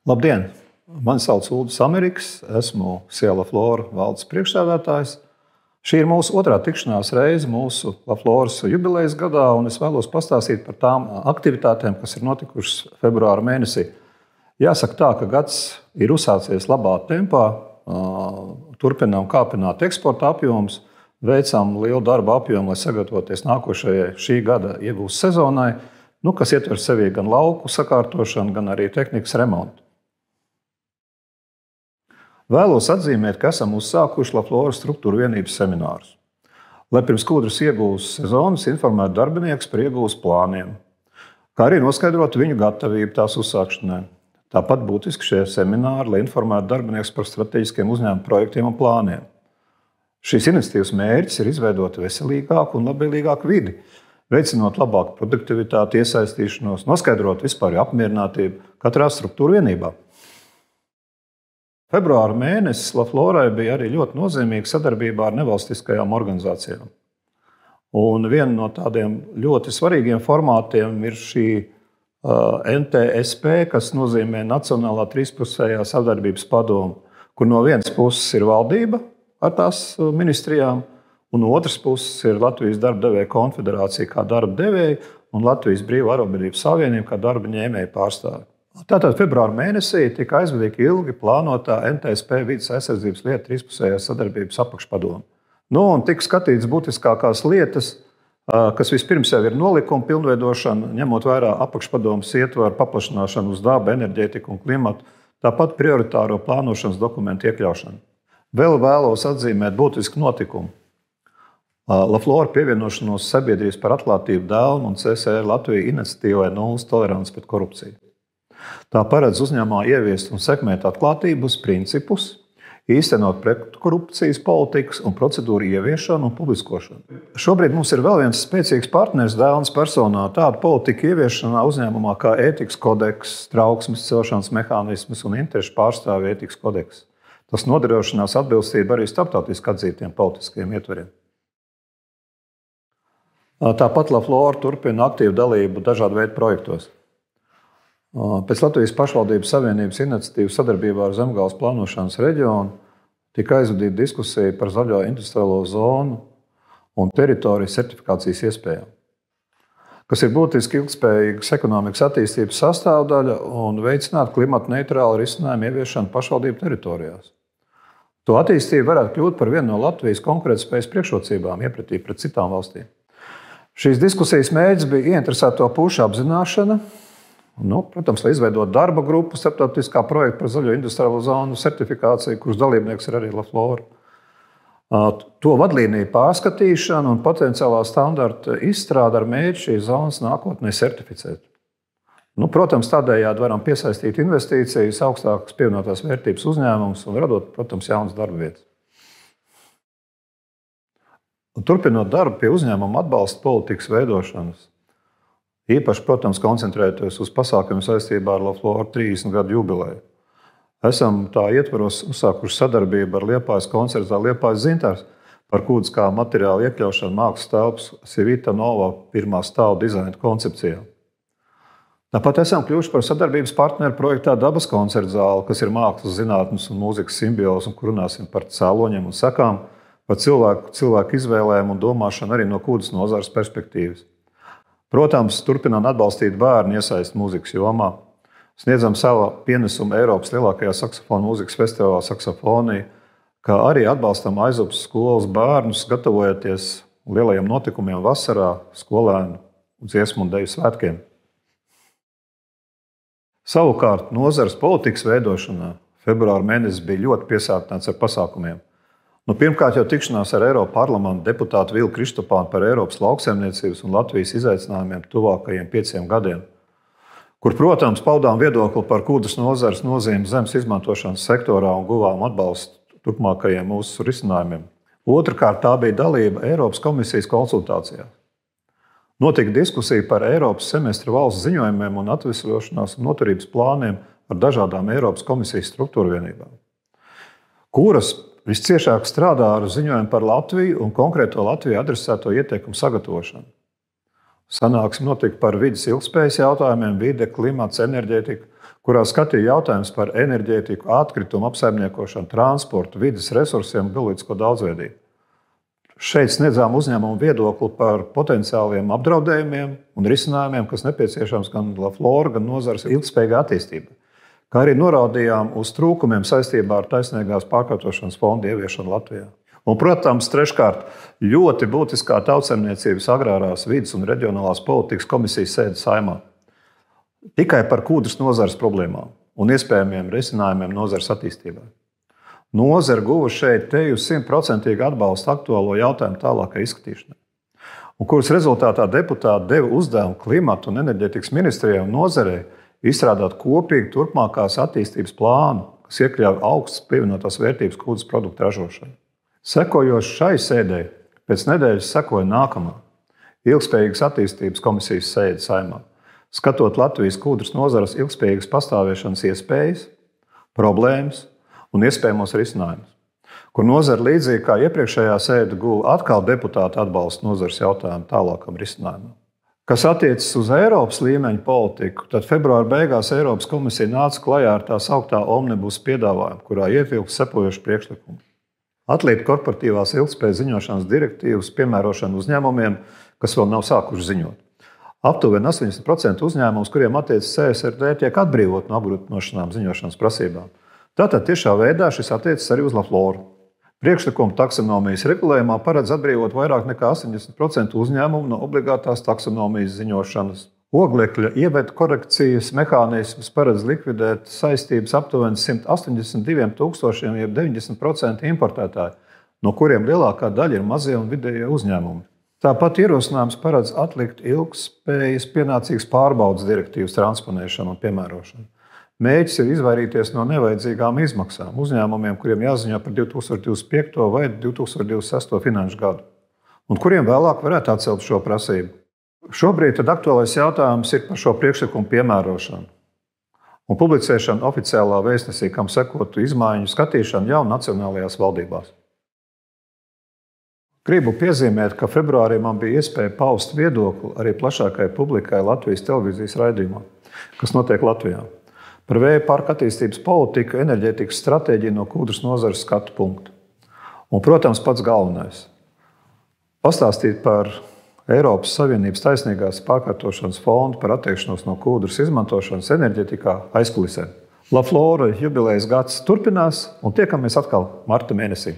Labdien! Mani sauc Uldis Amerikas, esmu Sēla Flora valdes priekšsēdētājs. Šī ir mūsu otrā tikšanās reize mūsu Floras jubilejas gadā, un es vēlos pastāstīt par tām aktivitātēm, kas ir notikušas februāra mēnesī. Jāsaka tā, ka gads ir uzsācies labā tempā, turpinām kāpināt eksporta apjomus, veicam lielu darba apjomu, lai sagatavoties nākošajai šī gada iegūs sezonai, kas ietver sevī gan lauku sakārtošanu, gan arī tehnikas remontu. Vēlos atzīmēt, ka esam uzsākuši Floras struktūru vienības seminārus, lai pirms kūdras iegūs sezonas informētu darbiniekus par iegūs plāniem, kā arī noskaidrotu viņu gatavību tās uzsākšanai. Tāpat būtiski šie semināri, lai informētu darbiniekus par strateģiskiem uzņēmuma projektiem un plāniem. Šīs iniciatīvas mērķis ir izveidot veselīgāku un labvēlīgāku vidi, veicinot labāku produktivitāti, iesaistīšanos, noskaidrot vispārēju apmierinātību katrā struktūra vienībā. Februāra mēnesis Florai bija arī ļoti nozīmīga sadarbībā ar nevalstiskajām organizācijām. Un viena no tādiem ļoti svarīgiem formātiem ir šī NTSP, kas nozīmē Nacionālā trīspusējā sadarbības padome, kur no vienas puses ir valdība ar tās ministrijām, un no otras puses ir Latvijas darba devēja konfederācija kā darba devēja un Latvijas Brīvā arotbiedrību savienība kā darba ņēmēja pārstāvi. Tātad februāra mēnesī tika aizvadīgi ilgi plānotā NTSP vides aizsardzības lietu trīspusējās sadarbības apakšpadome. Un tika skatīts būtiskākās lietas, kas vispirms jau ir nolikuma pilnveidošana, ņemot vērā apakšpadomes ietvaru paplašināšanu uz dabu, enerģētiku un klimatu, tāpat prioritāro plānošanas dokumentu iekļaušanu. Vēl vēlos atzīmēt būtisku notikumu. Flora pievienošanos Sabiedrības par atklātību dēlmu un CSR Latvija iniciatīvai nulles tolerants pret korupciju. Tā paredz uzņēmumā ieviest un sekmēt atklātības principus, īstenot pretkorupcijas politikas un procedūru ieviešanu un publiskošanu. Šobrīd mums ir vēl viens spēcīgs partners dēlnes personā tādu politiku ieviešanā uzņēmumā kā ētikas kodeks, trauksmes celšanas mehānismus un interešu pārstāvju ētikas kodeks. Tas nodrošinās atbilstību arī starptautiski atzītiem politiskajiem ietveriem. Tāpat Flora turpina aktīvu dalību dažādu veidu projektos. Pēc Latvijas pašvaldības savienības iniciatīvas sadarbībā ar Zemgales plānošanas reģionu tika aizvadīta diskusija par zaļo industriālo zonu un teritoriju certifikācijas iespējām, kas ir būtiski ilgspējīgas ekonomikas attīstības sastāvdaļa un veicināt klimata neitrālu risinājumu ieviešanu pašvaldību teritorijās. To attīstība varētu kļūt par vienu no Latvijas konkurētspējas priekšrocībām iepratī pret citām valstīm. Šīs diskusijas mērķis bija ieinteresēto pušu apzināšana, protams, lai izveidotu darba grupu starptautiskā projekta par zaļo industriālo zonu certifikāciju, kuras dalībnieks ir arī Flora. To vadlīniju pārskatīšanu un potenciālā standarta izstrāde ar mērķi šīs zonas nākotnē certificēt. Protams, tādējādi varam piesaistīt investīcijas, augstākas pievienotās vērtības uzņēmumus un radot, protams, jaunas darba vietas. Turpinot darbu pie uzņēmuma atbalsta politikas veidošanas, īpaši, protams, koncentrēties uz pasākumiem saistībā ar Flora 30 gadu jubileju. Esam tā ietvaros uzsākuši sadarbību ar Liepājas koncertu zāli Liepājas Zintars par kūdas kā materiālu iekļaušanu mākslas telpas Civita Nova pirmā stāva dizaina koncepcijā. Tāpat esam kļuvuši par sadarbības partneri projektā Dabas koncertu zāle, kas ir mākslas zinātnes un mūzikas simbioze, un kur runāsim par cēloņiem un sekām, par cilvēku izvēlēm un domāšanu arī no kūdas nozares perspektīvas. Protams, turpinām atbalstīt bērnu iesaisti mūzikas jomā. Sniedzam savu pienesumu Eiropas lielākajā saksofonu mūzikas festivālā Saksofonija, kā arī atbalstam Aizupes skolas bērnus, gatavojoties lielajiem notikumiem vasarā, skolēnu dziesmu un deju svētkiem. Savukārt, nozares politikas veidošanā februāra mēnesis bija ļoti piesātināts ar pasākumiem. Pirmkārt, jau tikšanās ar Eiropas parlamenta deputātu Vilu Kristopānu par Eiropas lauksaimniecības un Latvijas izaicinājumiem tuvākajiem 5 gadiem, kur, protams, paudām viedokli par kūdas nozares nozīmi zemes izmantošanas sektorā un guvām atbalstu turpmākajiem mūsu risinājumiem. Otrkārt, tā bija dalība Eiropas komisijas konsultācijās. Notika diskusija par Eiropas semestra valsts ziņojumiem un atvesļošanās un noturības plāniem ar dažādām Eiropas komisijas struktūra vienībām, kuras visciešāk strādā ar ziņojumu par Latviju un konkrēto Latviju adresēto ieteikumu sagatavošanu. Sanāksme notika par vides ilgspējas jautājumiem, vide, klimats, enerģētiku, kurā skatīja jautājumus par enerģētiku, atkritumu apsaimniekošanu, transportu, vides resursiem un bioloģisko daudzveidību. Šeit sniedzām uzņēmumu viedokli par potenciāliem apdraudējumiem un risinājumiem, kas nepieciešams gan Laflora, gan nozares ilgspējīgai attīstībai. Kā arī norādījām uz trūkumiem saistībā ar taisnīgās pārkārtošanas fonda ieviešanu Latvijā. Un, protams, treškārt, ļoti būtiskā tautsaimniecības, agrārās, vides un reģionālās politikas komisijas sēde Saeimā. Tikai par kūdras nozares problēmām un iespējamiem risinājumiem nozares attīstībai. Nozare guva šeit teju 100% atbalstu aktuālo jautājumu tālākai izskatīšanai, un kuras rezultātā deputāti deva uzdevumu klimata un enerģētikas ministrijai un nozarei izstrādāt kopīgu turpmākās attīstības plānu, kas iekļauj augstas pievienotās vērtības kūdras produktu ražošanu. Sekojoši šai sēdei pēc nedēļas sekoja nākamā ilgspējīgas attīstības komisijas sēde Saeimā, skatot Latvijas kūdras nozares ilgspējīgas pastāvēšanas iespējas, problēmas un iespējamos risinājumus, kur nozare līdzīgi kā iepriekšējā sēde guva atkal deputātu atbalstu nozares jautājumu tālākam risinājumam. Kas attiecas uz Eiropas līmeņa politiku, tad februāra beigās Eiropas komisija nāca klajā ar tā sauktā omnibus piedāvājumu, kurā ietilpst sekojoši priekšlikumi. Atlikt korporatīvās ilgspējas ziņošanas direktīvas piemērošanu uzņēmumiem, kas vēl nav sākuši ziņot. Aptuveni 80% uzņēmumus, kuriem attiecas CSRD, tiek atbrīvot no apgrūtinošanām ziņošanas prasībām. Tātad tiešā veidā šis attiecas arī uz Lafloru. Priekšlikuma taksonomijas regulējumā paredz atbrīvot vairāk nekā 80% uzņēmumu no obligātās taksonomijas ziņošanas. Oglekļa ievedu korekcijas mehānisms paredz likvidēt saistības aptuveni 182 000, jeb 90% importētāji, no kuriem lielākā daļa ir mazie un vidējie uzņēmumi. Tāpat ierosinājums paredz atlikt ilgspējas pienācīgas pārbaudes direktīvas transponēšanu un piemērošanu. Mērķis ir izvairīties no nevajadzīgām izmaksām uzņēmumiem, kuriem jāziņo par 2025. vai 2026. finanšu gadu, un kuriem vēlāk varētu atcelt šo prasību. Šobrīd aktuālais jautājums ir par šo priekšlikumu piemērošanu un publicēšanu oficiālā vēstnesī, kam sekotu izmaiņu skatīšanu jau nacionālajās valdībās. Gribu piezīmēt, ka februārī man bija iespēja paust viedokli arī plašākai publikai Latvijas televīzijas raidījumā, kas notiek Latvijā, par vēja parku attīstības politiku, enerģētikas stratēģiju no kūdras nozares skatu punktu. Un, protams, pats galvenais – pastāstīt par Eiropas Savienības taisnīgās pārkārtošanas fondu par atteikšanos no kūdras izmantošanas enerģētikā aizkulisēm. Laflora jubilejas gads turpinās un tiekamies atkal marta mēnesī.